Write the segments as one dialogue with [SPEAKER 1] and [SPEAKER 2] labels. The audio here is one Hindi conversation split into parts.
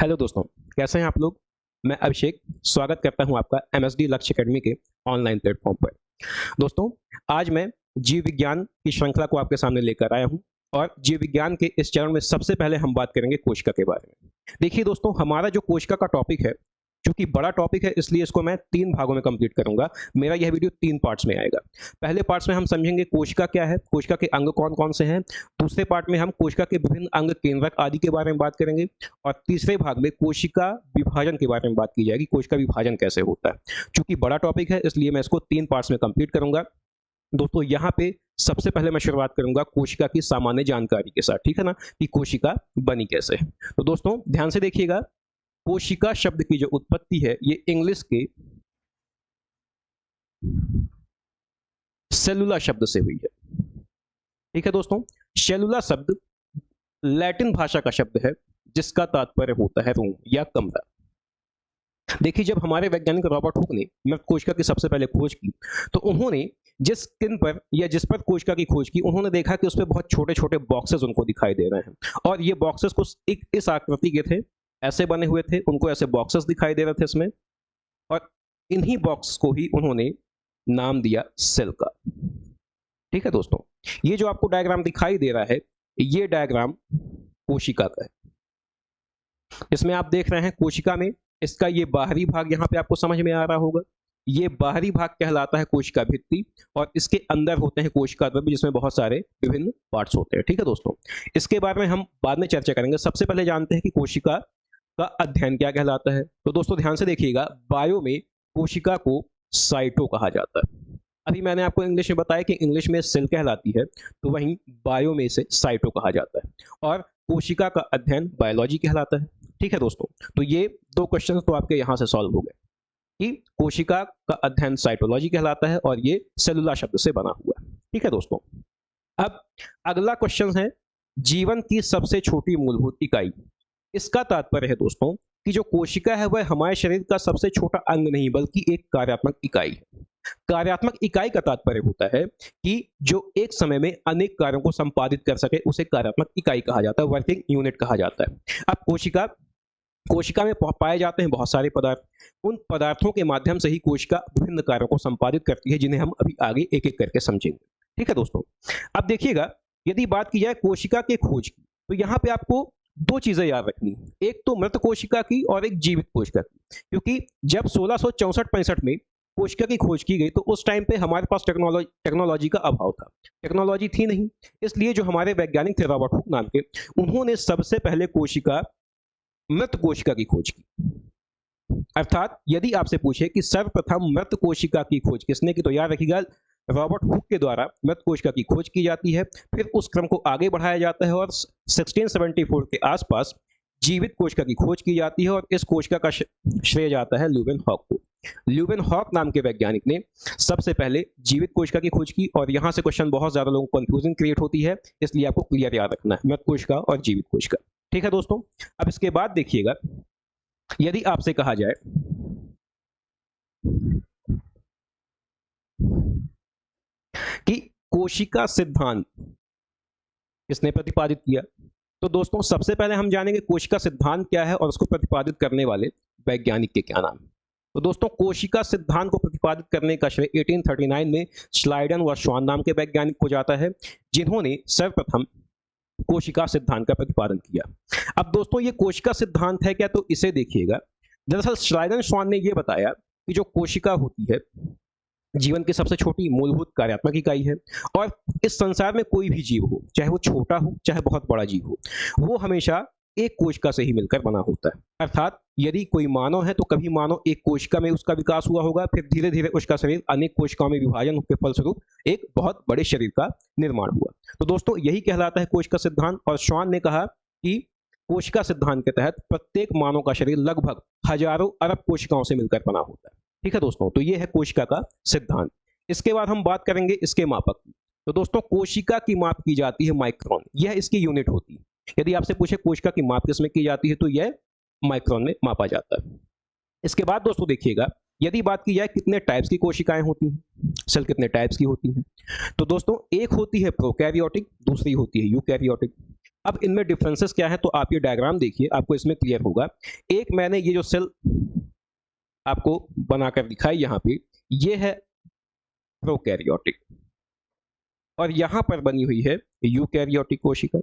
[SPEAKER 1] हेलो दोस्तों, कैसे हैं आप लोग? मैं अभिषेक स्वागत करता हूं आपका एमएसडी लक्ष्य एकेडमी के ऑनलाइन प्लेटफॉर्म पर। दोस्तों, आज मैं जीव विज्ञान की श्रृंखला को आपके सामने लेकर आया हूं और जीव विज्ञान के इस चरण में सबसे पहले हम बात करेंगे कोशिका के बारे में। देखिए दोस्तों, हमारा जो कोशिका का टॉपिक है, चूंकि बड़ा टॉपिक है इसलिए इसको मैं 3 भागों में कंप्लीट करूंगा। मेरा यह वीडियो 3 पार्ट्स में आएगा। पहले पार्ट्स में हम समझेंगे कोशिका क्या है, कोशिका के अंग कौन-कौन से हैं। दूसरे पार्ट में हम कोशिका के विभिन्न अंग, केंद्रक आदि के बारे में बात करेंगे और तीसरे भाग में कोशिका विभाजन के बारे में बात की जाएगी, कोशिका विभाजन कैसे होता है। चूंकि बड़ा टॉपिक है इसलिए मैं इसको 3 पार्ट्स में कंप्लीट करूंगा। दोस्तों, यहाँ पे सबसे पहले मैं शुरुआत करूंगा कोशिका की सामान्य जानकारी के साथ, ठीक है ना, कि कोशिका बनी कैसे है। तो दोस्तों ध्यान से देखिएगा, कोशिका शब्द की जो उत्पत्ति है ये इंग्लिश के सेलुला शब्द से हुई है। ठीक है दोस्तों, सेलुला शब्द लैटिन भाषा का शब्द है जिसका तात्पर्य होता है रूम या कमरा। देखिए, जब हमारे वैज्ञानिक रॉबर्ट हुक ने मृत कोशिका की सबसे पहले खोज की तो उन्होंने जिस स्किन पर या जिस पर कोशिका की खोज की, उन्होंने देखा कि उसमें बहुत छोटे छोटे बॉक्सेस उनको दिखाई दे रहे हैं और ये बॉक्सेस कुछ एक इस आकृति के थे, ऐसे बने हुए थे, उनको ऐसे बॉक्सेस दिखाई दे रहे थे इसमें, और इन्हीं बॉक्स को ही उन्होंने नाम दिया सेल का। ठीक है दोस्तों, ये जो आपको डायग्राम दिखाई दे रहा है ये डायग्राम कोशिका का है। इसमें आप देख रहे हैं कोशिका में इसका ये बाहरी भाग यहाँ पे आपको समझ में आ रहा होगा, ये बाहरी भाग कहलाता है कोशिका भित्ति और इसके अंदर होते हैं कोशिका द्रव्य जिसमें बहुत सारे विभिन्न पार्ट्स होते हैं। ठीक है दोस्तों, इसके बारे में हम बाद में चर्चा करेंगे। सबसे पहले जानते हैं कि कोशिका का अध्ययन क्या कहलाता है। तो दोस्तों ध्यान से देखिएगा, बायो में कोशिका को साइटो कहा जाता है। अभी मैंने आपको इंग्लिश में बताया कि इंग्लिश में सेल कहलाती है, तो वहीं बायो में इसे साइटो कहा जाता है और कोशिका का अध्ययन बायोलॉजी कहलाता है। ठीक है दोस्तों, तो ये 2 क्वेश्चन तो आपके यहां से सॉल्व हो गए कि कोशिका का अध्ययन साइटोलॉजी कहलाता है और ये सेलुला शब्द से बना हुआ है। ठीक है दोस्तों, अब अगला क्वेश्चन है जीवन की सबसे छोटी मूलभूत इकाई। इसका तात्पर्य है दोस्तों कि जो कोशिका है वह हमारे शरीर का सबसे छोटा अंग नहीं बल्कि एक कार्यात्मक इकाई है। कार्यात्मक इकाई का तात्पर्य होता है कि जो एक समय में अनेक कार्यों को संपादित कर सके उसे कार्यात्मक इकाई कहा जाता है, वर्किंग यूनिट कहा जाता है। अब कोशिका में पाए जाते हैं बहुत सारे पदार्थ, उन पदार्थों के माध्यम से ही कोशिका विभिन्न कार्यों को संपादित करती है जिन्हें हम अभी आगे एक एक करके समझेंगे। ठीक है दोस्तों, अब देखिएगा, यदि बात की जाए कोशिका के खोज की तो यहाँ पे आपको 2 चीजें याद रखनी है, एक तो मृत कोशिका की और एक जीवित कोशिका की। क्योंकि जब 1664-65 में कोशिका की खोज की गई तो उस टाइम पे हमारे पास टेक्नोलॉजी का अभाव था, टेक्नोलॉजी थी नहीं, इसलिए जो हमारे वैज्ञानिक थे रॉबर्ट हुक नाम के, उन्होंने सबसे पहले मृत कोशिका की खोज की। अर्थात यदि आपसे पूछे कि सर्वप्रथम मृत कोशिका की खोज किसने की, तो याद रखिएगा रॉबर्ट हुक के द्वारा मृत कोशिका की खोज की जाती है। फिर उस क्रम को आगे बढ़ाया जाता है और 1674 के आसपास जीवित कोशिका की खोज की जाती है और इस कोशिका का श्रेय जाता है ल्यूवेनहॉक को। ल्यूवेनहॉक नाम के वैज्ञानिक ने सबसे पहले जीवित कोशिका की खोज की और यहां से क्वेश्चन बहुत ज्यादा लोगों को कंफ्यूजन क्रिएट होती है, इसलिए आपको क्लियर याद रखना है मृत कोशिका और जीवित कोशिका। ठीक है दोस्तों, अब इसके बाद देखिएगा, यदि आपसे कहा जाए कि कोशिका सिद्धांत किसने प्रतिपादित किया, तो दोस्तों सबसे पहले हम जानेंगे कोशिका सिद्धांत क्या है और उसको प्रतिपादित करने वाले वैज्ञानिक के क्या नाम है। तो दोस्तों कोशिका सिद्धांत को प्रतिपादित करने का श्रेय 1839 में श्लाइडन व श्वान नाम के वैज्ञानिक को जाता है, जिन्होंने सर्वप्रथम कोशिका सिद्धांत का प्रतिपादन किया। अब दोस्तों ये कोशिका सिद्धांत है क्या, तो इसे देखिएगा, दरअसल श्लाइडन श्वान ने यह बताया कि जो कोशिका होती है जीवन की सबसे छोटी मूलभूत कार्यात्मक इकाई है और इस संसार में कोई भी जीव हो, चाहे वो छोटा हो चाहे बहुत बड़ा जीव हो, वो हमेशा एक कोशिका से ही मिलकर बना होता है। अर्थात यदि कोई मानव है तो कभी मानव एक कोशिका में उसका विकास हुआ होगा, फिर धीरे धीरे उसका शरीर अनेक कोशिकाओं में विभाजन के फलस्वरूप एक बहुत बड़े शरीर का निर्माण हुआ। तो दोस्तों यही कहलाता है कोशिका सिद्धांत। और श्वान ने कहा कि कोशिका सिद्धांत के तहत प्रत्येक मानव का शरीर लगभग हजारों अरब कोशिकाओं से मिलकर बना होता है। ठीक है दोस्तों, तो ये है कोशिका का सिद्धांत। इसके बाद हम बात करेंगे इसके मापक की। तो दोस्तों कोशिका की माप की जाती है माइक्रोन, यह इसकी यूनिट होती है। यदि आपसे पूछे कोशिका की माप किसमें की जाती है तो यह माइक्रोन में मापा जाता है। इसके बाद दोस्तों देखिएगा, यदि बात की जाए कितने टाइप्स की कोशिकाएं होती हैं, सेल कितने टाइप्स की होती हैं, तो दोस्तों एक होती है प्रोकैरियोटिक, दूसरी होती है यूकैरियोटिक। अब इनमें डिफरेंसेस क्या है, तो आप ये डायग्राम देखिए, आपको इसमें क्लियर होगा। एक मैंने ये जो सेल आपको बनाकर दिखाई यहाँ पे, ये है प्रोकैरियोटिक, और यहां पर बनी हुई है यूकैरियोटिक कोशिका।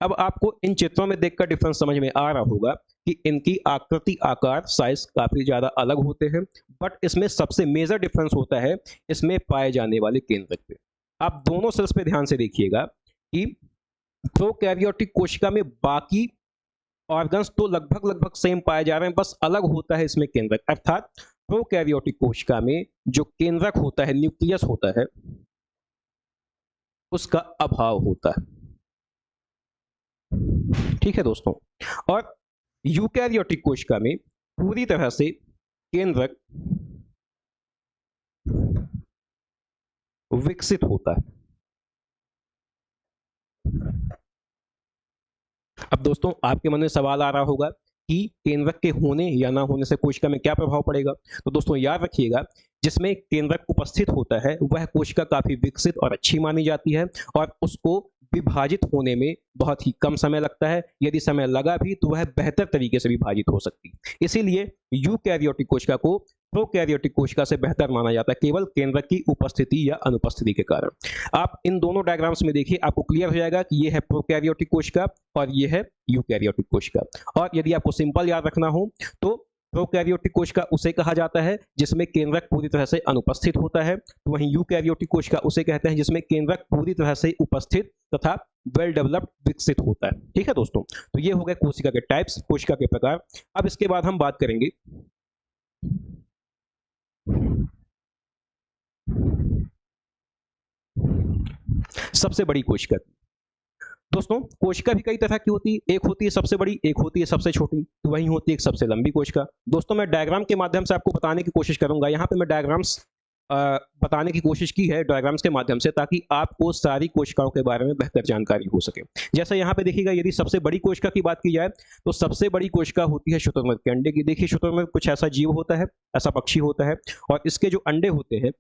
[SPEAKER 1] अब आपको इन चित्रों में देखकर डिफरेंस समझ में आ रहा होगा कि इनकी आकृति, आकार, साइज काफी ज्यादा अलग होते हैं, बट इसमें सबसे मेजर डिफरेंस होता है इसमें पाए जाने वाले केंद्रक पे। आप दोनों सेल्स पे ध्यान से देखिएगा कि प्रोकैरियोटिक कोशिका में बाकी ऑर्गन्स तो लगभग लगभग सेम पाए जा रहे हैं, बस अलग होता है इसमें केंद्रक। अर्थात प्रोकैरियोटिक कोशिका में जो केंद्रक होता है, न्यूक्लियस होता है, उसका अभाव होता है। ठीक है दोस्तों। और यूकैरियोटिक कोशिका में पूरी तरह से केंद्रक विकसित होता है। अब दोस्तों आपके मन में सवाल आ रहा होगा कि केंद्रक के होने या ना होने से कोशिका में क्या प्रभाव पड़ेगा। तो दोस्तों याद रखिएगा, जिसमें केंद्रक उपस्थित होता है वह कोशिका काफी विकसित और अच्छी मानी जाती है, और उसको विभाजित होने में बहुत ही कम समय लगता है। यदि समय लगा भी तो वह बेहतर तरीके से विभाजित हो सकती है। इसीलिए यूकैरियोटिक कोशिका को प्रोकैरियोटिक कोशिका से बेहतर माना जाता है, केवल केंद्रक की उपस्थिति या अनुपस्थिति के कारण। आप इन दोनों डायग्राम्स में देखिए, आपको क्लियर हो जाएगा कि ये है प्रोकैरियोटिक कोशिका और ये है यूकैरियोटिक कोशिका। और यदि आपको सिंपल याद रखना हो तो प्रोकैरियोटिक कोशिका उसे कहा जाता है जिसमें केंद्रक पूरी तरह से अनुपस्थित होता है, तो वहीं यूकैरियोटिक कोशिका उसे कहते हैं जिसमें केंद्रक पूरी तरह से उपस्थित तथा वेल डेवलप्ड, विकसित होता है। ठीक है दोस्तों, तो ये हो गए कोशिका के टाइप्स, कोशिका के प्रकार। अब इसके बाद हम बात करेंगे सबसे बड़ी कोशिका। दोस्तों कोशिका भी कई तरह की होती है, एक होती है सबसे बड़ी, एक होती है सबसे छोटी, तो वही होती है एक सबसे लंबी कोशिका। दोस्तों मैं डायग्राम के माध्यम से आपको बताने की कोशिश करूंगा। यहाँ पे मैं डायग्राम्स बताने की कोशिश की है डायग्राम्स के माध्यम से, ताकि आपको सारी कोशिकाओं के बारे में बेहतर जानकारी हो सके। जैसे यहाँ पे देखिएगा, यदि सबसे बड़ी कोशिका की बात की जाए तो सबसे बड़ी कोशिका होती है शुतुरमुर्ग के अंडे की। देखिए शुतुरमुर्ग कुछ ऐसा जीव होता है, ऐसा पक्षी होता है, और इसके जो अंडे होते हैं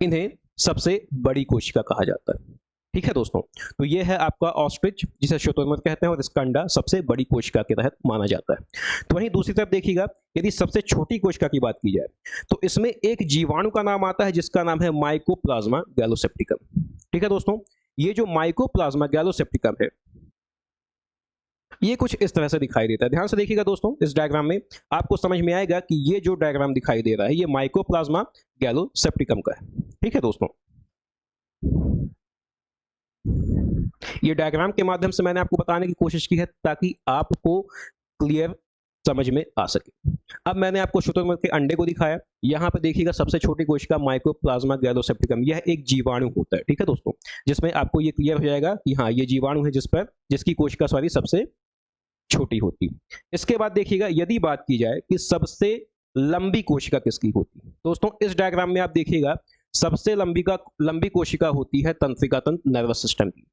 [SPEAKER 1] इन्हें सबसे बड़ी कोशिका कहा जाता है। ठीक है दोस्तों, तो ये है आपका ऑस्ट्रिच, जिसे शुतुरमुर्ग कहते हैं, और इसका अंडा सबसे बड़ी कोशिका के तहत माना जाता है। तो वहीं दूसरी तरफ देखिएगा, यदि सबसे छोटी कोशिका की बात की जाए तो इसमें एक जीवाणु का नाम आता है जिसका नाम है माइकोप्लाज्मा गैलोसेप्टिकम। ठीक है दोस्तों, ये जो माइकोप्लाज्मा गैलोसेप्टिकम है ये कुछ इस तरह से दिखाई देता है। ध्यान से देखिएगा दोस्तों, इस डायग्राम में आपको समझ में आएगा कि ये जो डायग्राम दिखाई दे रहा है ये माइकोप्लाज्मा गैलोसेप्टिकम का है। ठीक है दोस्तों, ये डायग्राम के माध्यम से मैंने आपको बताने की कोशिश की है ताकि आपको क्लियर समझ में आ सके। अब मैंने आपको शुतुरमुर्ग के अंडे को दिखाया। यहाँ पे देखिएगा सबसे छोटी कोशिका माइकोप्लाज्मा गैलोसेप्टिकम, यह एक जीवाणु होता है। ठीक है दोस्तों, जिसमें आपको ये क्लियर हो जाएगा कि हाँ ये जीवाणु है जिसकी कोशिका सॉरी सबसे छोटी होती है। इसके बाद देखिएगा, यदि बात की जाए कि सबसे लंबी कोशिका किसकी होती है, दोस्तों इस डायग्राम में आप देखिएगा सबसे लंबी कोशिका होती है तंत्रिका तंत्र, नर्वस सिस्टम की।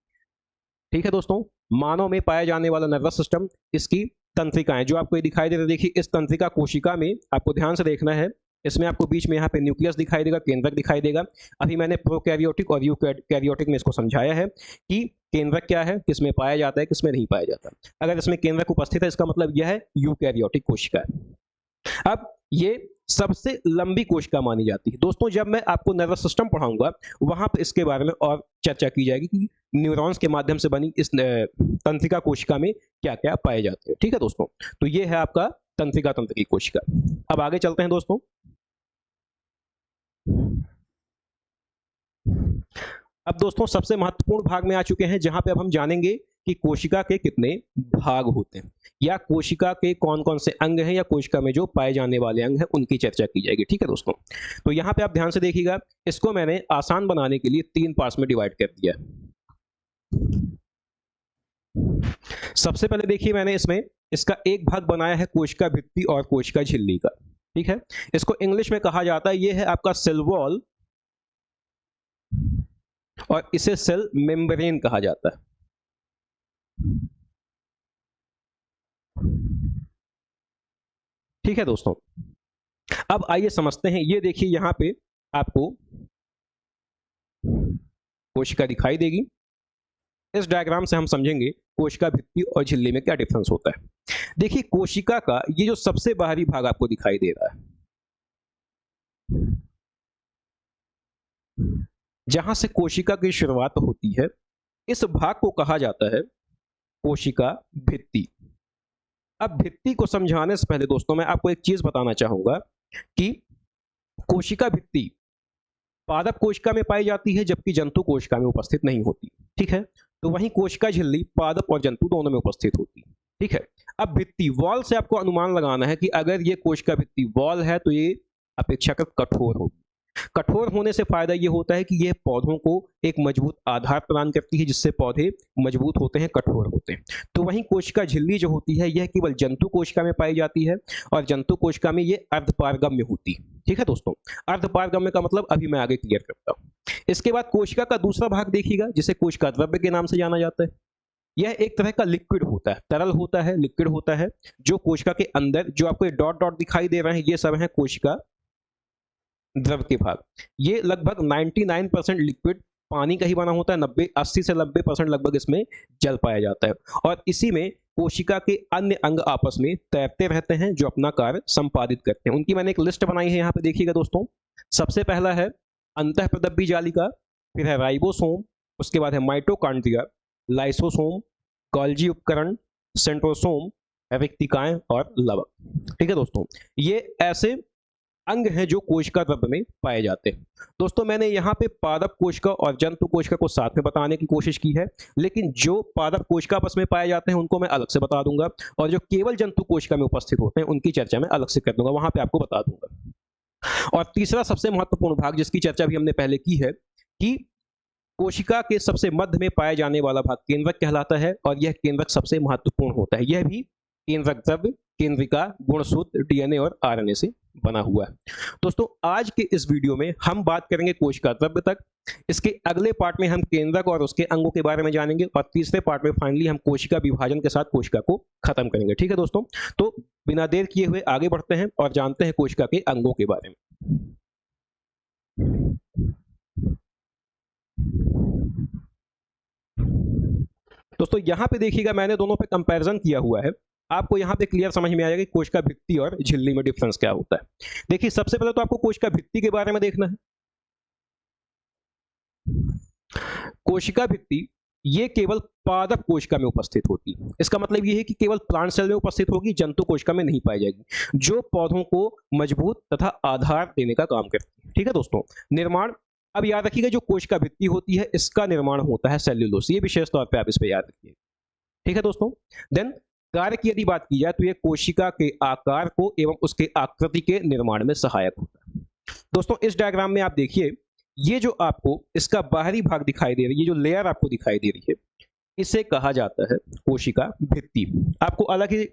[SPEAKER 1] ठीक है दोस्तों, मानव में पाया जाने वाला नर्वस सिस्टम, इसकी तंत्रिकाएं जो आपको ये दिखाई दे रही है। देखिए इस तंत्रिका कोशिका में आपको ध्यान से देखना है, इसमें आपको बीच में यहाँ पे न्यूक्लियस दिखाई देगा, केंद्रक दिखाई देगा। अभी मैंने प्रोकैरियोटिक और यूकैरियोटिक में इसको समझाया है कि केंद्रक क्या है, किसमें पाया जाता है, किसमें नहीं पाया जाता। अगर इसमें केंद्रक उपस्थित है इसका मतलब यह है यूकैरियोटिक कोशिका है। अब ये सबसे लंबी कोशिका मानी जाती है। दोस्तों जब मैं आपको नर्वस सिस्टम पढ़ाऊंगा वहां पर इसके बारे में और चर्चा की जाएगी कि न्यूरॉन्स के माध्यम से बनी इस तंत्रिका कोशिका में क्या क्या पाए जाते हैं। ठीक है दोस्तों, तो ये है आपका तंत्रिका तंत्र की कोशिका। अब आगे चलते हैं दोस्तों। अब दोस्तों सबसे महत्वपूर्ण भाग में आ चुके हैं, जहां पे अब हम जानेंगे कि कोशिका के कितने भाग होते हैं, या कोशिका के कौन कौन से अंग हैं, या कोशिका में जो पाए जाने वाले अंग हैं उनकी चर्चा की जाएगी। ठीक है दोस्तों, तो यहाँ पे आप ध्यान से देखिएगा, इसको मैंने आसान बनाने के लिए 3 पार्ट्स में डिवाइड कर दिया है। सबसे पहले देखिए मैंने इसमें इसका एक भाग बनाया है कोशिका भित्ति और कोशिका झिल्ली का। ठीक है, इसको इंग्लिश में कहा जाता है, ये है आपका सेल वॉल, और इसे सेल मेम्ब्रेन कहा जाता है। ठीक है दोस्तों, अब आइए समझते हैं। ये देखिए यहां पे आपको कोशिका दिखाई देगी, इस डायग्राम से हम समझेंगे कोशिका भित्ति और झिल्ली में क्या डिफरेंस होता है। देखिए कोशिका का ये जो सबसे बाहरी भाग आपको दिखाई दे रहा है, जहां से कोशिका की शुरुआत होती है, इस भाग को कहा जाता है कोशिका भित्ति। अब भित्ति को समझाने से पहले दोस्तों मैं आपको एक चीज बताना चाहूंगा कि कोशिका भित्ति पादप कोशिका में पाई जाती है जबकि जंतु कोशिका में उपस्थित नहीं होती। ठीक है, तो वहीं कोशिका झिल्ली पादप और जंतु दोनों में उपस्थित होती है। ठीक है, अब भित्ति वॉल से आपको अनुमान लगाना है कि अगर ये कोशिका भित्ति वॉल है तो ये अपेक्षाकृत कठोर होगी। कठोर होने से फायदा ये होता है कि यह पौधों को एक मजबूत आधार प्रदान करती है, जिससे पौधे मजबूत होते हैं, कठोर होते हैं। तो वहीं कोशिका झिल्ली जो होती है यह केवल जंतु कोशिका में पाई जाती है और जंतु कोशिका में ये अर्धपारगम्य होती है। ठीक है दोस्तों, अर्धपारगम्य का मतलब अभी मैं आगे क्लियर करता हूं। इसके बाद कोशिका का दूसरा भाग देखिएगा जिसे कोशिका द्रव्य के नाम से जाना जाता है। यह एक तरह का लिक्विड होता है, तरल होता है, लिक्विड होता है, जो कोशिका के अंदर जो आपको ये डॉट डॉट दिखाई दे रहे हैं ये सब है कोशिका द्रव के भाग। ये लगभग 99% लिक्विड पानी का ही बना होता है, 80 से 90% लगभग इसमें जल पाया जाता है और इसी में कोशिका के अन्य अंग आपस में तैरते रहते हैं जो अपना कार्य संपादित करते हैं। उनकी मैंने एक लिस्ट बनाई है, यहाँ पे देखिएगा दोस्तों। सबसे पहला है अंतःप्रदब्बी जालिका, फिर है राइबोसोम, उसके बाद है माइटोकॉन्ड्रिया, लाइसोसोम, गोल्जी उपकरण, सेंट्रोसोम, रिक्तिकाएं और लवक। ठीक है दोस्तों, ये ऐसे अंग हैं जो कोशिका द्रव्य में पाए जाते हैं। दोस्तों मैंने यहाँ पे पादप कोशिका और जंतु कोशिका को साथ में बताने की कोशिश की है, लेकिन जो पादप कोशिका आपस में पाए जाते हैं उनको मैं अलग से बता दूंगा और जो केवल जंतु कोशिका में उपस्थित होते हैं उनकी चर्चा मैं अलग से कर दूंगा, वहां पे आपको बता दूंगा। और तीसरा सबसे महत्वपूर्ण भाग जिसकी चर्चा भी हमने पहले की है कि कोशिका के सबसे मध्य में पाया जाने वाला भाग केंद्रक कहलाता है और यह केंद्रक सबसे महत्वपूर्ण होता है। यह भी केंद्रक द्रव्य, केंद्रिका, गुणसूत्र, डीएनए और आरएनए से बना हुआ है। दोस्तों आज के इस वीडियो में हम बात करेंगे कोशिका द्रव्य तक। इसके अगले पार्ट में हम केंद्रक और उसके अंगों के बारे में जानेंगे और तीसरे पार्ट में फाइनली हम कोशिका विभाजन के साथ कोशिका को खत्म करेंगे। ठीक है दोस्तों, तो बिना देर किए हुए आगे बढ़ते हैं और जानते हैं कोशिका के अंगों के बारे में। दोस्तों यहां पे देखिएगा मैंने दोनों पे कंपैरिजन किया हुआ है, आपको यहां पे क्लियर समझ में आएगा कि कोशिका भित्ति और झिल्ली में डिफरेंस क्या होता है। देखिए सबसे पहले तो आपको कोशिका भित्ति के बारे में देखना है। कोशिका भित्ति ये केवल पादप कोशिका में उपस्थित होती है। इसका मतलब ये है कि केवल प्लांट सेल में उपस्थित होगी, जंतु कोशिका में नहीं पाई जाएगी, जो पौधों को मजबूत तथा आधार देने का काम करती है। ठीक है दोस्तों, निर्माण अब याद रखिएगा जो कोशिका भित्ति होती है इसका निर्माण होता है सेल्यूलोज, ये विशेष तौर पे आप इस पे याद रखिए। ठीक है दोस्तों, देन कार्य की यदि बात की जाए तो ये कोशिका के आकार को एवं उसके आकृति के निर्माण में सहायक होता है। दोस्तों इस डायग्राम में आप देखिए, ये जो आपको इसका बाहरी भाग दिखाई दे रही है, ये जो लेयर आपको दिखाई दे रही है, इसे कहा जाता है कोशिका भित्ति। आपको अलग ही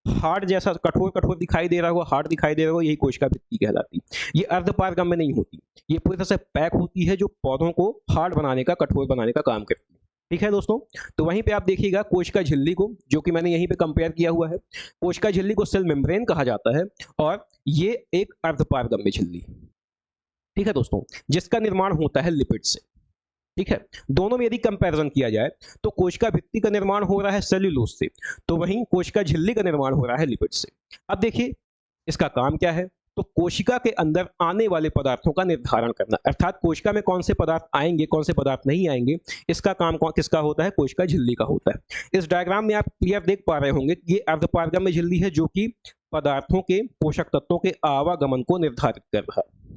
[SPEAKER 1] हार्ड जैसा कठोर कठोर दिखाई दे रहा होगा, हार्ड दिखाई दे रहा होगा, यही कोशिका भित्ति कहलाती है। ये अर्धपारगम्य नहीं होती, ये पूरी तरह से पैक होती है जो पौधों को हार्ड बनाने का, कठोर बनाने का काम करती है। ठीक है दोस्तों, तो वहीं पे आप देखिएगा कोशिका झिल्ली को, जो कि मैंने यहीं पे कंपेयर किया हुआ है, कोशिका झिल्ली को सेल मेम्ब्रेन कहा जाता है और ये एक अर्धपारगम्य झिल्ली। ठीक है दोस्तों, जिसका निर्माण होता है लिपिड से। ठीक है, दोनों में यदि कंपैरिजन किया जाए तो कोशिका भित्ति का निर्माण हो रहा है सेल्यूलोज से, तो वहीं कोशिका झिल्ली का निर्माण हो रहा है लिपिड से। अब देखिए इसका काम क्या है, तो कोशिका के अंदर आने वाले पदार्थों का निर्धारण करना, अर्थात कोशिका में कौन से पदार्थ आएंगे, कौन से पदार्थ नहीं आएंगे, इसका काम किसका होता है, कोशिका झिल्ली का होता है। इस डायग्राम में आप क्लियर देख पा रहे होंगे कि ये अर्धपारगम्य झिल्ली है जो कि पदार्थों के, पोषक तत्वों के आवागमन को निर्धारित कर रहा है।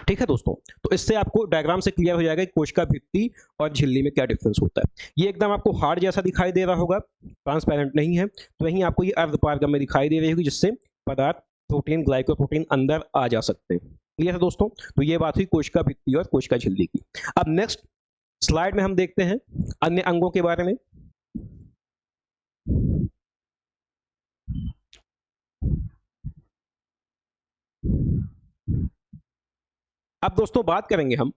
[SPEAKER 1] ठीक है दोस्तों, तो इससे आपको डायग्राम से क्लियर हो जाएगा कि कोशिका भित्ति और झिल्ली में क्या डिफरेंस होता है। ये एकदम आपको हार्ड जैसा दिखाई दे रहा होगा, ट्रांसपेरेंट नहीं है, तो वहीं आपको ये अर्धपारगम्य दिखाई दे रही होगी जिससे पदार्थ, प्रोटीन, ग्लाइकोप्रोटीन अंदर आ जा सकते हैं। क्लियर है दोस्तों, तो ये बात हुई कोशिका भित्ति और कोशिका झिल्ली की। अब नेक्स्ट स्लाइड में हम देखते हैं अन्य अंगों के बारे में। अब दोस्तों बात करेंगे हम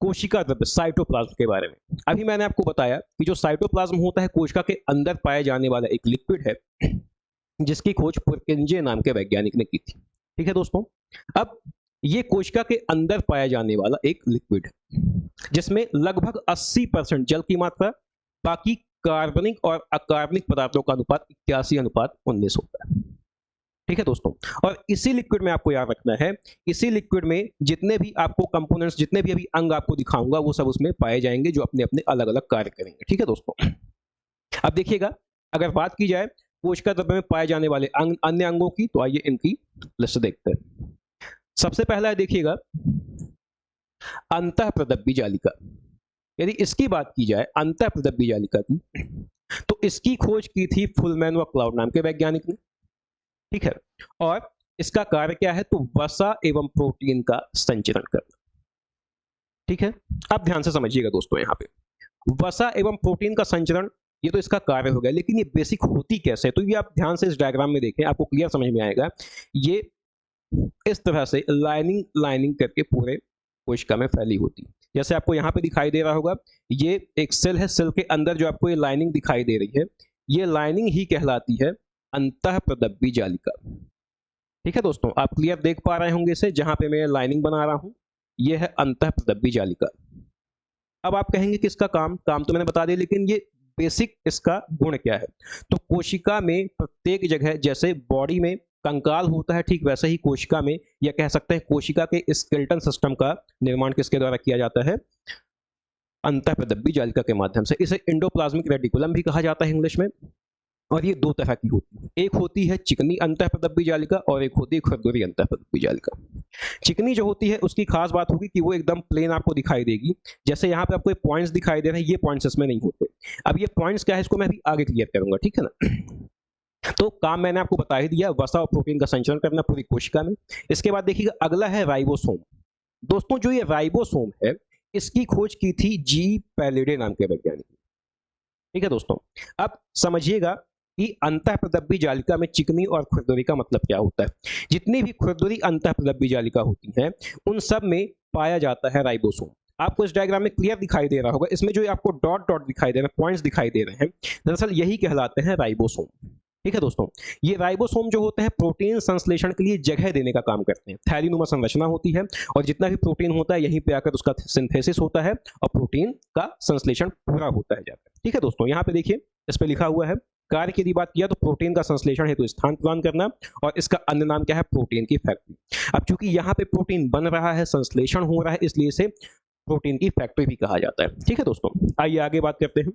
[SPEAKER 1] कोशिका द्रव्य, साइटोप्लाज्म के बारे में। अभी मैंने आपको बताया कि जो साइटोप्लाज्म होता है कोशिका के अंदर पाया जाने वाला एक लिक्विड है जिसकी खोज पुरकिंजे नाम के वैज्ञानिक ने की थी। ठीक है दोस्तों, अब ये कोशिका के अंदर पाया जाने वाला एक लिक्विड है। जिसमें लगभग 80% जल की मात्रा, बाकी कार्बनिक और अकार्बनिक पदार्थों का अनुपात 81:19 होता है। ठीक है दोस्तों, और इसी लिक्विड में आपको याद रखना है, इसी लिक्विड में जितने भी आपको कंपोनेंट्स, जितने भी अभी अंग आपको दिखाऊंगा, वो सब उसमें पाए जाएंगे जो अपने अपने अलग अलग कार्य करेंगे। ठीक है दोस्तों, अब देखिएगा, अगर बात की जाए कोशिका द्रव्य में पाए जाने वाले अन्य अंगों की, तो आइए इनकी लिस्ट देखते हैं। सबसे पहला है, देखिएगा, अंतःप्रदब्बी जालिका। यदि इसकी बात की जाए अंतःप्रदब्बी जालिका की, तो इसकी खोज की थी फुलमैन व क्लाउड नाम के वैज्ञानिक ने। ठीक है, और इसका कार्य क्या है, तो वसा एवं प्रोटीन का संचरण करना। ठीक है, अब ध्यान से समझिएगा दोस्तों, यहाँ पे वसा एवं प्रोटीन का संचरण, ये तो इसका कार्य हो गया, लेकिन ये बेसिक होती कैसे है, तो ये आप ध्यान से इस डायग्राम में देखें, आपको क्लियर समझ में आएगा। ये इस तरह से लाइनिंग लाइनिंग करके पूरे कोशिका में फैली होती है। जैसे आपको यहाँ पे दिखाई दे रहा होगा, ये एक सेल है, सेल के अंदर जो आपको ये लाइनिंग दिखाई दे रही है, ये लाइनिंग ही कहलाती है अंतःप्रदब्बी जालिका। ठीक है दोस्तों, आप क्लियर देख पा रहे होंगे इसे, जहां पे मैं लाइनिंग बना रहा हूं, ये है अंतःप्रदब्बी जालिका। अब आप कहेंगे कि इसका काम तो मैंने बता दिया, लेकिन ये बेसिक इसका गुण क्या है, तो कोशिका में प्रत्येक जगह, जैसे बॉडी में कंकाल होता है, ठीक वैसे ही कोशिका में, या कह सकते हैं कोशिका के स्केलेटन सिस्टम का निर्माण किसके द्वारा किया जाता है, अंतःप्रदब्बी जालिका के माध्यम से। इसे एंडोप्लाज्मिक रेटिकुलम भी कहा जाता है इंग्लिश में। और ये दो तरह की होती है, एक होती है चिकनी अंतःप्रदब्बी जालिका और एक होती है खुरदुरी अंतःप्रदब्बी जालिका। चिकनी जो होती है उसकी खास बात होगी कि वो एकदम प्लेन आपको दिखाई देगी, जैसे यहाँ पे आपको ये पॉइंट्स दिखाई दे रहे हैं, ये पॉइंट्स इसमें नहीं होते। अब ये पॉइंट्स क्या है, इसको मैं अभी आगे क्लियर करूंगा, ठीक है ना। तो काम मैंने आपको बता ही दिया, वसा और प्रोटीन का संचरण करना पूरी कोशिका में। इसके बाद देखिएगा, अगला है राइबोसोम। दोस्तों, जो ये राइबोसोम है, इसकी खोज की थी जी पैलिडे नाम के वैज्ञानिक ने। ठीक है दोस्तों, अब समझिएगा कि अंतःप्रदब्बी जालिका में चिकनी और खुरदुरी का मतलब क्या होता है। जितनी भी खुरदुरी अंतःप्रदब्बी जालिका होती हैं, उन सब में पाया जाता है राइबोसोम। आपको इस डायग्राम में क्लियर दिखाई दे रहा होगा, इसमें जो आपको डॉट डॉट दिखाई दे रहे हैं, पॉइंट्स दिखाई दे रहे हैं, दरअसल यही कहलाते हैं राइबोसोम। ठीक है दोस्तों, ये राइबोसोम जो होते हैं प्रोटीन संश्लेषण के लिए जगह देने का काम करते हैं। थैलीनुमा संरचना होती है, और जितना भी प्रोटीन होता है यहीं पे आकर उसका सिंथेसिस होता है और प्रोटीन का संश्लेषण पूरा होता है जाकर। ठीक है दोस्तों, यहाँ पे देखिए, इस पे लिखा हुआ है, कार्य की यदि बात किया तो प्रोटीन का संश्लेषण हेतु स्थान प्रदान करना, और इसका अन्य नाम क्या है, प्रोटीन की फैक्ट्री। अब चूंकि यहाँ पे प्रोटीन बन रहा है, संश्लेषण हो रहा है, इसलिए इसे प्रोटीन की फैक्ट्री भी कहा जाता है। ठीक है दोस्तों, आइए आगे बात करते हैं।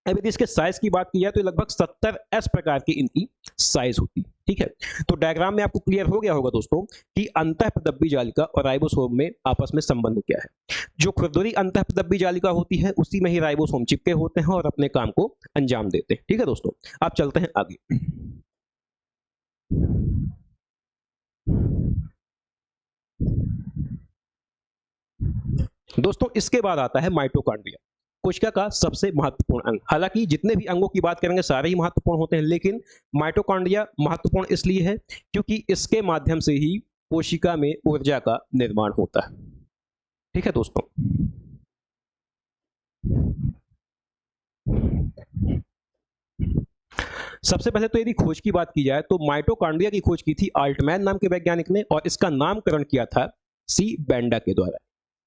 [SPEAKER 1] अब यदि इसके साइज की बात की जाए तो लगभग 70 प्रकार की इनकी साइज होती है। ठीक है, तो डायग्राम में आपको क्लियर हो गया होगा दोस्तों कि अंतःप्रदब्बी जालिका और राइबोसोम में आपस में संबंध क्या है। जो खुरदुरी अंतःप्रदब्बी जालिका होती है, उसी में ही राइबोसोम चिपके होते हैं और अपने काम को अंजाम देते हैं। ठीक है दोस्तों, आप चलते हैं आगे। दोस्तों, इसके बाद आता है माइटोकॉन्ड्रिया, कोशिका का सबसे महत्वपूर्ण अंग। हालांकि जितने भी अंगों की बात करेंगे सारे ही महत्वपूर्ण होते हैं, लेकिन माइटोकॉन्ड्रिया महत्वपूर्ण इसलिए है क्योंकि इसके माध्यम से ही कोशिका में ऊर्जा का निर्माण होता है। ठीक है दोस्तों, सबसे पहले तो यदि खोज की बात की जाए तो माइटोकॉन्ड्रिया की खोज की थी आल्टमैन नाम के वैज्ञानिक ने, और इसका नामकरण किया था सी बेंडा के द्वारा।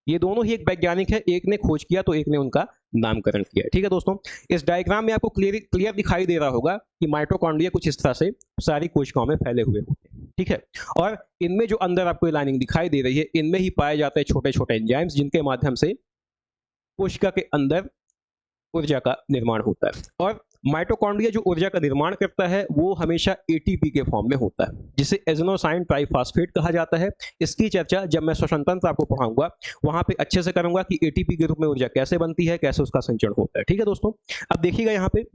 [SPEAKER 1] ये दोनों ही एक वैज्ञानिक है, एक ने खोज किया तो एक ने उनका नामकरण किया। ठीक है दोस्तों, इस डायग्राम में आपको क्लियर दिखाई दे रहा होगा कि माइटोकॉन्ड्रिया कुछ इस तरह से सारी कोशिकाओं में फैले हुए होते हैं। ठीक है, और इनमें जो अंदर आपको लाइनिंग दिखाई दे रही है, इनमें ही पाए जाते हैं छोटे छोटे एंजाइम्स, जिनके माध्यम से कोशिका के अंदर ऊर्जा का निर्माण होता है। और माइटोकॉन्ड्रिया जो ऊर्जा का निर्माण करता है वो हमेशा एटीपी के फॉर्म में होता है, जिसे एडेनोसाइन ट्राइफॉस्फेट कहा जाता है। इसकी चर्चा जब मैं श्वसन तंत्र आपको पढ़ाऊंगा वहां पे अच्छे से करूंगा कि एटीपी के रूप में ऊर्जा कैसे बनती है, कैसे उसका संचरण होता है। ठीक है दोस्तों, अब देखिएगा यहाँ पे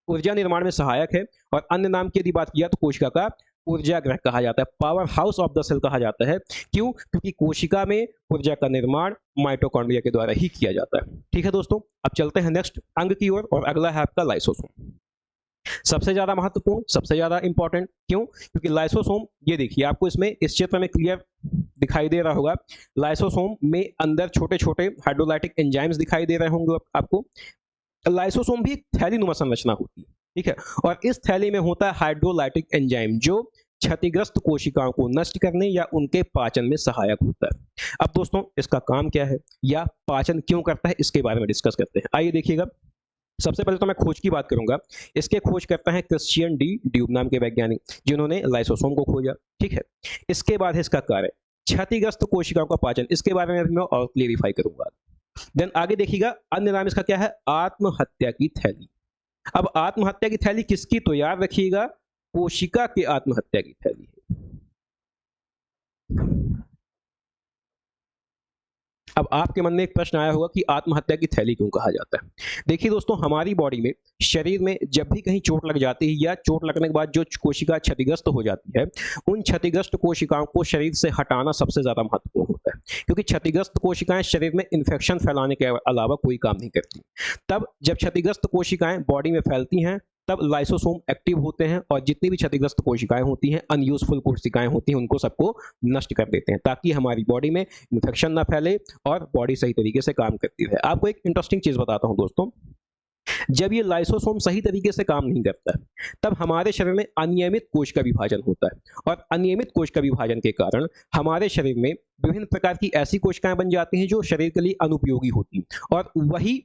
[SPEAKER 1] ऊर्जा निर्माण में सहायक है, और अन्य नाम की यदि बात किया तो कोशिका का ऊर्जा ग्रह कहा जाता है, powerhouse of the cell कहा जाता है। क्यों? क्योंकि कोशिका में ऊर्जा का निर्माण माइटोकॉन्ड्रिया के द्वारा ही किया जाता है। ठीक है दोस्तों, अब चलते हैं नेक्स्ट अंग की ओर, और अगला है आपका लाइसोसोम। सबसे ज्यादा महत्वपूर्ण, सबसे ज्यादा इंपॉर्टेंट। क्यों? क्योंकि लाइसोसोम, ये देखिए आपको इसमें इस चित्र में क्लियर दिखाई दे रहा होगा, लाइसोसोम में अंदर छोटे छोटे हाइड्रोलाइटिक एंजाइम्स दिखाई दे रहे होंगे आपको। लाइसोसोम भी एक थैलीनुमा संरचना होती है। ठीक है, और इस थैली में होता है हाइड्रोलाइटिक एंजाइम, जो क्षतिग्रस्त कोशिकाओं को नष्ट करने या उनके पाचन में सहायक होता है। अब दोस्तों इसका काम क्या है या पाचन क्यों करता है, इसके बारे में डिस्कस करते हैं। आइए देखिएगा, सबसे पहले तो मैं खोज की बात करूंगा। इसके खोज करता है क्रिश्चियन डी ड्यूब नाम के वैज्ञानिक, जिन्होंने लाइसोसोम को खोजा। ठीक है, इसके बाद है इसका कार्य क्षतिग्रस्त कोशिकाओं का पाचन, इसके बारे में भी मैं और क्लियरिफाई करूंगा। देन आगे देखिएगा, अन्य नाम इसका क्या है, आत्महत्या की थैली। अब आत्महत्या की थैली किसकी, तो याद रखिएगा कोशिका की आत्महत्या की थैली है। अब आपके मन में एक प्रश्न आया होगा कि आत्महत्या की थैली क्यों कहा जाता है। देखिए दोस्तों, हमारी बॉडी में, शरीर में जब भी कहीं चोट लग जाती है या चोट लगने के बाद जो कोशिका क्षतिग्रस्त हो जाती है, उन क्षतिग्रस्त कोशिकाओं को शरीर से हटाना सबसे ज्यादा महत्वपूर्ण होता है, क्योंकि क्षतिग्रस्त कोशिकाएं शरीर में इंफेक्शन फैलाने के अलावा कोई काम नहीं करती। तब जब क्षतिग्रस्त कोशिकाएं बॉडी में फैलती हैं, तब लाइसोसोम एक्टिव होते हैं और जितनी भी क्षतिग्रस्त कोशिकाएं होती हैं, अनयूजफुल कोशिकाएं होती हैं, उनको सबको नष्ट कर देते हैं, ताकि हमारी बॉडी में इन्फेक्शन ना फैले और बॉडी सही तरीके से काम करती रहे। आपको एक इंटरेस्टिंग चीज बताता हूं दोस्तों, जब ये लाइसोसोम सही तरीके से काम नहीं करता है, तब हमारे शरीर में अनियमित कोश का विभाजन होता है, और अनियमित कोश का विभाजन के कारण हमारे शरीर में विभिन्न प्रकार की ऐसी कोशिकाएं बन जाती हैं जो शरीर के लिए अनुपयोगी होती हैं, और वही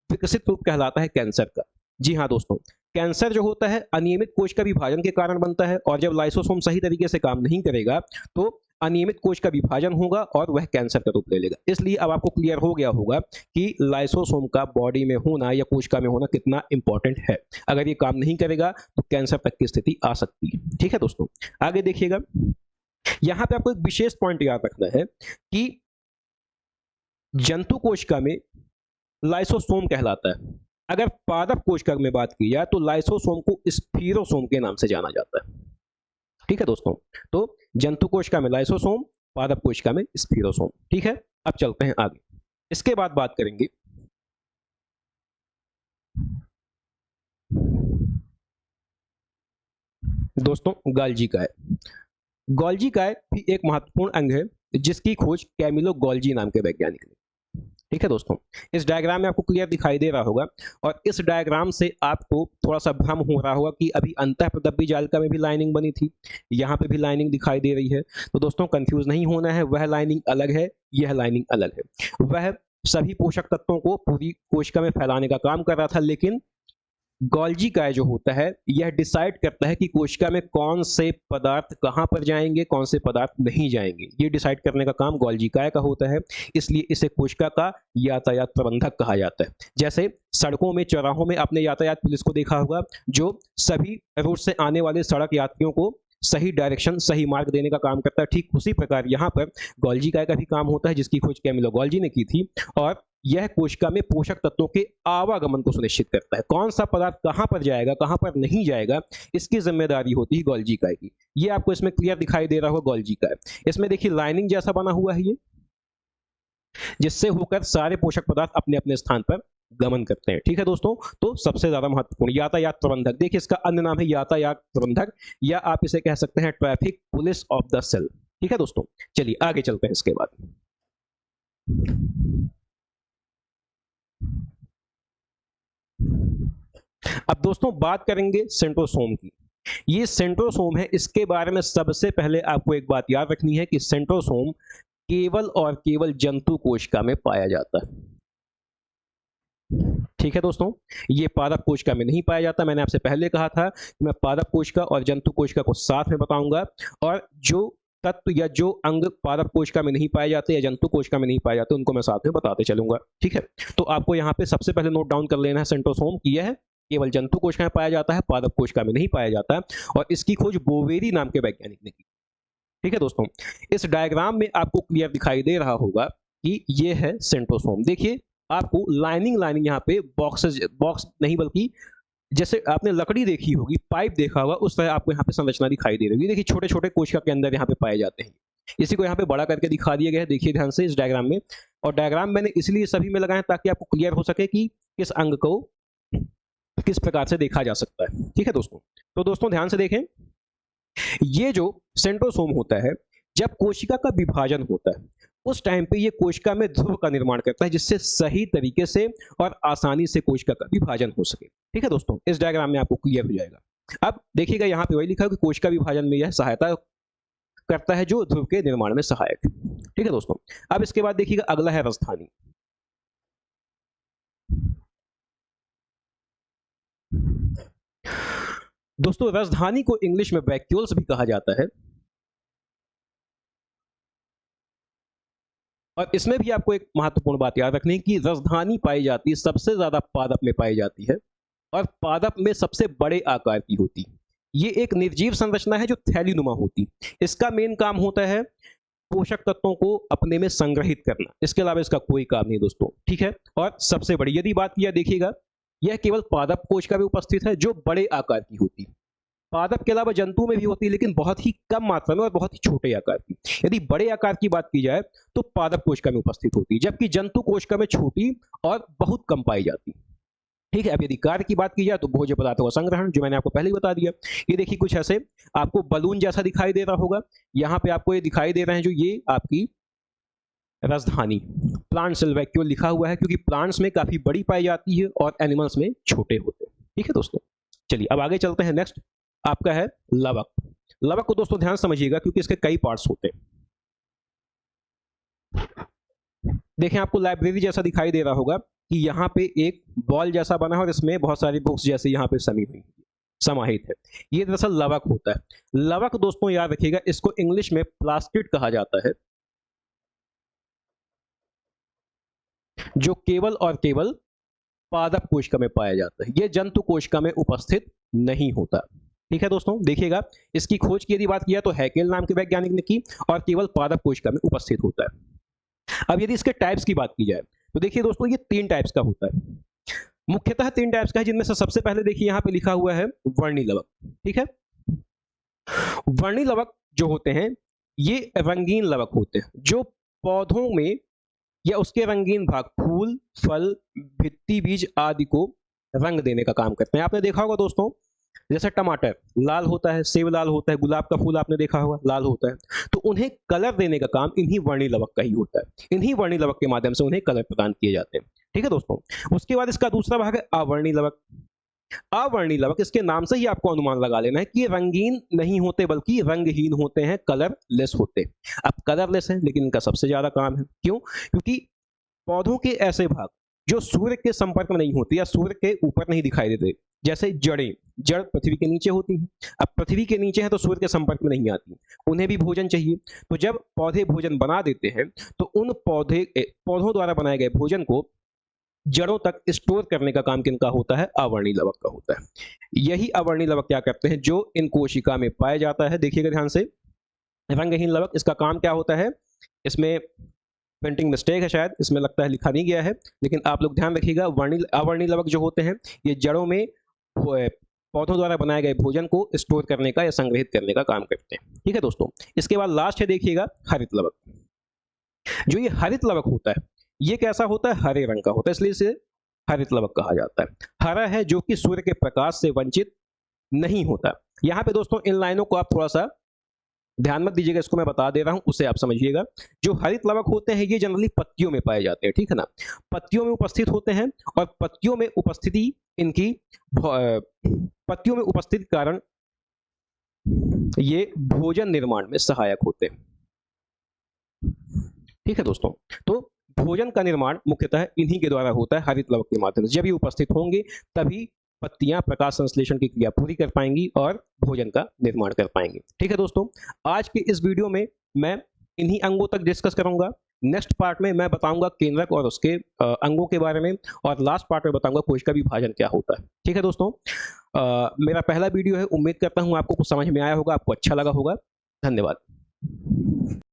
[SPEAKER 1] विकसित रूप कहलाता है कैंसर का। जी हाँ दोस्तों, कैंसर जो होता है अनियमित कोश का विभाजन के कारण बनता है, और जब लाइसोसोम सही तरीके से काम नहीं करेगा तो अनियमित कोश का विभाजन होगा और वह कैंसर का रूप ले लेगा। इसलिए अब आपको क्लियर हो गया होगा कि लाइसोसोम का बॉडी में होना या कोशिका में होना कितना इंपॉर्टेंट है। अगर ये काम नहीं करेगा तो कैंसर तक की स्थिति आ सकती है। ठीक है दोस्तों, आगे देखिएगा, यहां पे आपको एक विशेष पॉइंट याद रखना है कि जंतु कोशिका में लाइसोसोम कहलाता है। अगर पादप कोशिका में बात की जाए तो लाइसोसोम को स्फीरोसोम के नाम से जाना जाता है। ठीक है दोस्तों, तो जंतु कोशिका में लाइसोसोम, पादप कोशिका में स्फीरोसोम। ठीक है, अब चलते हैं आगे। इसके बाद बात करेंगे दोस्तों गाल्जी काय। गोल्जी काय भी एक महत्वपूर्ण अंग है जिसकी खोज कैमिलो गोल्जी नाम के वैज्ञानिक ने। ठीक है दोस्तों, इस डायग्राम में आपको क्लियर दिखाई दे रहा होगा, और इस डायग्राम से आपको थोड़ा सा भ्रम हो रहा होगा कि अभी अंतःप्रदब्बी जालिका में भी लाइनिंग बनी थी, यहाँ पे भी लाइनिंग दिखाई दे रही है। तो दोस्तों कंफ्यूज नहीं होना है, वह लाइनिंग अलग है, यह लाइनिंग अलग है। वह सभी पोषक तत्वों को पूरी कोशिका में फैलाने का काम कर रहा था, लेकिन गोल्जी काय जो होता है यह डिसाइड करता है कि कोशिका में कौन से पदार्थ कहां पर जाएंगे, कौन से पदार्थ नहीं जाएंगे। ये डिसाइड करने का काम गोल्जी काय का होता है, इसलिए इसे कोशिका का यातायात प्रबंधक कहा जाता है। जैसे सड़कों में, चौराहों में आपने यातायात पुलिस को देखा होगा, जो सभी रूट से आने वाले सड़क यात्रियों को सही डायरेक्शन, सही मार्ग देने का काम करता है। ठीक उसी प्रकार यहाँ पर गोल्जी काय का भी काम होता है, जिसकी खोज कैमिलो गोल्जी ने की थी, और यह कोशिका में पोषक तत्वों के आवागमन को सुनिश्चित करता है। कौन सा पदार्थ कहां पर जाएगा, कहां पर नहीं जाएगा, इसकी जिम्मेदारी होती है गोल्जी काय की। ये आपको इसमें क्लियर दिखाई दे रहा होगा गोल्जी काय। इसमें देखिए लाइनिंग जैसा बना हुआ है ये, जिससे होकर सारे पोषक पदार्थ अपने अपने स्थान पर गमन करते हैं। ठीक है दोस्तों, तो सबसे ज्यादा महत्वपूर्ण यातायात प्रबंधक, देखिए इसका अन्य नाम है यातायात प्रबंधक, या आप इसे कह सकते हैं traffic police of the cell. ठीक है दोस्तों, चलिए आगे चलते हैं। इसके बाद अब दोस्तों बात करेंगे सेंट्रोसोम की। ये सेंट्रोसोम है, इसके बारे में सबसे पहले आपको एक बात याद रखनी है कि सेंट्रोसोम केवल और केवल जंतु कोशिका में पाया जाता है। ठीक है दोस्तों, ये पादप कोशिका में नहीं पाया जाता। मैंने आपसे पहले कहा था कि मैं पादप कोशिका और जंतु कोशिका को साथ में बताऊंगा, और जो तत्व या जो अंग पादप कोशिका में नहीं पाए जाते या जंतु कोशिका में नहीं पाए जाते उनको मैं साथ में बताते चलूंगा। ठीक है, तो आपको यहाँ पे सबसे पहले नोट डाउन कर लेना है सेंट्रोसोम की यह केवल जंतु कोशिका में पाया जाता है, पादप कोशिका में नहीं पाया जाता, और इसकी खोज बोवेरी नाम के वैज्ञानिक ने की। ठीक है दोस्तों, इस डायग्राम में आपको क्लियर दिखाई दे रहा होगा कि ये है सेंट्रोसोम। देखिए आपको लाइनिंग यहाँ पे बॉक्स नहीं बल्कि जैसे आपने लकड़ी देखी होगी, पाइप देखा होगा, उस तरह आपको यहाँ पे संरचना दिखाई दे रही होगी। देखिए छोटे छोटे कोशिका के अंदर यहाँ पे पाए जाते हैं। इसी को यहाँ पे बड़ा करके दिखा दिया गया है, देखिए ध्यान से इस डायग्राम में। और डायग्राम मैंने इसलिए सभी में लगाया ताकि आपको क्लियर हो सके कि किस अंग को किस प्रकार से देखा जा सकता है। ठीक है दोस्तों, तो दोस्तों ध्यान से देखें, ये जो सेंट्रोसोम होता है, जब कोशिका का विभाजन होता है उस टाइम पे ये कोशिका में ध्रुव का निर्माण करता है, जिससे सही तरीके से और आसानी से कोशिका का विभाजन हो सके। ठीक है दोस्तों, इस डायग्राम में आपको क्लियर हो जाएगा। अब देखिएगा यहाँ पे वही लिखा है कि कोशिका विभाजन में यह सहायता करता है जो ध्रुव के निर्माण में सहायक है। ठीक है दोस्तों। अब इसके बाद देखिएगा अगला है राजधानी। दोस्तों राजधानी को इंग्लिश में वैक्यूल्स भी कहा जाता है, और इसमें भी आपको एक महत्वपूर्ण बात याद रखनी है कि राजधानी पाई जाती है सबसे ज्यादा पादप में पाई जाती है, और पादप में सबसे बड़े आकार की होती। ये एक निर्जीव संरचना है जो थैलीनुमा होती। इसका मेन काम होता है पोषक तत्वों को अपने में संग्रहित करना, इसके अलावा इसका कोई काम नहीं दोस्तों। ठीक है। और सबसे बड़ी यदि बात किया देखिएगा, यह केवल पादप कोशिका में उपस्थित है जो बड़े आकार की होती। पादप के अलावा जंतु में भी होती है, लेकिन बहुत ही कम मात्रा में और बहुत ही छोटे आकार की। यदि बड़े आकार की बात की जाए तो पादप कोशिका में उपस्थित होती है, जबकि जंतु कोशिका में छोटी और बहुत कम पाई जाती। ठीक है। अब यदि कार्य की बात की जाए तो भोज्य पदार्थों का संग्रहण, जो मैंने आपको पहले ही बता दिया। ये देखिए कुछ ऐसे आपको बलून जैसा दिखाई दे रहा होगा, यहाँ पे आपको ये दिखाई दे रहे हैं जो ये आपकी राजधानी प्लांट सेल वैक्यूल लिखा हुआ है, क्योंकि प्लांट्स में काफी बड़ी पाई जाती है और एनिमल्स में छोटे होते हैं। ठीक है दोस्तों। चलिए अब आगे चलते हैं। नेक्स्ट आपका है लवक। लवक को दोस्तों ध्यान समझिएगा क्योंकि इसके कई पार्ट्स होते हैं। देखें आपको लाइब्रेरी जैसा दिखाई दे रहा होगा कि यहाँ पे एक बॉल जैसा बना है और इसमें बहुत सारी बुक्स जैसे यहाँ पे समाहित है। ये दरअसल लवक होता है। लवक दोस्तों याद रखिएगा, इसको इंग्लिश में प्लास्टिड कहा जाता है, जो केवल और केवल पादप कोशिका में पाया जाता है। यह जंतु कोशिका में उपस्थित नहीं होता। ठीक है दोस्तों। देखिएगा इसकी खोज की यदि बात किया तो हैकेल नाम के वैज्ञानिक ने की, और केवल पादप कोशिका में उपस्थित होता है। अब यदि इसके टाइप्स की बात की जाए तो देखिए दोस्तों ये 3 टाइप्स का होता है। मुख्यतः 3 टाइप्स का है, जिनमें से सबसे पहले देखिए यहाँ पे लिखा हुआ है वर्णी लवक। ठीक है। वर्णी लवक जो होते हैं ये रंगीन लवक होते हैं, जो पौधों में या उसके रंगीन भाग फूल, फल, भित्ति, बीज आदि को रंग देने का काम करते हैं। आपने देखा होगा दोस्तों, जैसे टमाटर लाल होता है, सेब लाल होता है, गुलाब का फूल आपने देखा होगा लाल होता है, तो उन्हें कलर देने का काम इन्हीं वर्णी लवक का ही होता है। इन्हीं वर्णी लवक के माध्यम से उन्हें कलर प्रदान किए जाते हैं। ठीक है दोस्तों। उसके बाद इसका दूसरा भाग है अवर्णी लवक। अवर्णी लवक, इसके नाम से ही आपको अनुमान लगा लेना है कि ये रंगीन नहीं होते बल्कि रंगहीन होते हैं, कलरलेस होते। अब कलरलेस है लेकिन इनका सबसे ज्यादा काम है। क्यों? क्योंकि पौधों के ऐसे भाग जो सूर्य के संपर्क में नहीं होते या सूर्य के ऊपर नहीं दिखाई देते, जैसे जड़ें, जड़ पृथ्वी के नीचे होती हैं। अब पृथ्वी के नीचे है तो सूर्य के संपर्क में नहीं आती, उन्हें भी भोजन चाहिए। तो जब पौधे भोजन बना देते हैं तो उन पौधों द्वारा बनाए गए भोजन को जड़ों तक स्टोर करने का काम किनका होता है? अवर्णी लवक का होता है। यही अवर्णी लवक क्या करते हैं जो इन कोशिका में पाया जाता है। देखिएगा ध्यान से, रंगहीन लवक, इसका काम क्या होता है? इसमें प्रिंटिंग मिस्टेक है शायद, इसमें लगता है लिखा नहीं गया है, लेकिन आप लोग ध्यान रखिएगा। अवर्णी लवक जो होते हैं ये जड़ों में पौधों द्वारा बनाए गए भोजन को स्टोर करने का या संग्रहित करने का काम करते हैं। ठीक है दोस्तों। इसके बाद लास्ट है देखिएगा हरित लवक। जो ये हरित लवक होता है ये कैसा होता है? हरे रंग का होता है, इसलिए इसे हरित लवक कहा जाता है। हरा है जो कि सूर्य के प्रकाश से वंचित नहीं होता। यहाँ पे दोस्तों इन लाइनों को आप थोड़ा सा ध्यान मत दीजिएगा, इसको मैं बता दे रहा हूं, उसे आप समझिएगा। जो हरित लवक होते हैं ये जनरली पत्तियों में पाए जाते हैं। ठीक है ना। पत्तियों में उपस्थित होते हैं, और पत्तियों में उपस्थिति इनकी पत्तियों में उपस्थिति के कारण ये भोजन निर्माण में सहायक होते हैं। ठीक है दोस्तों। तो भोजन का निर्माण मुख्यतः इन्हीं के द्वारा होता है, हरित लवक के माध्यम से। जब ये उपस्थित होंगे तभी पत्तियां प्रकाश संश्लेषण की क्रिया पूरी कर पाएंगी और भोजन का निर्माण कर पाएंगी। ठीक है दोस्तों। आज के इस वीडियो में मैं इन्हीं अंगों तक डिस्कस करूंगा। नेक्स्ट पार्ट में मैं बताऊंगा केंद्रक और उसके अंगों के बारे में, और लास्ट पार्ट में बताऊंगा कोशिका विभाजन क्या होता है। ठीक है दोस्तों। मेरा पहला वीडियो है, उम्मीद करता हूं आपको कुछ समझ में आया होगा, आपको अच्छा लगा होगा। धन्यवाद।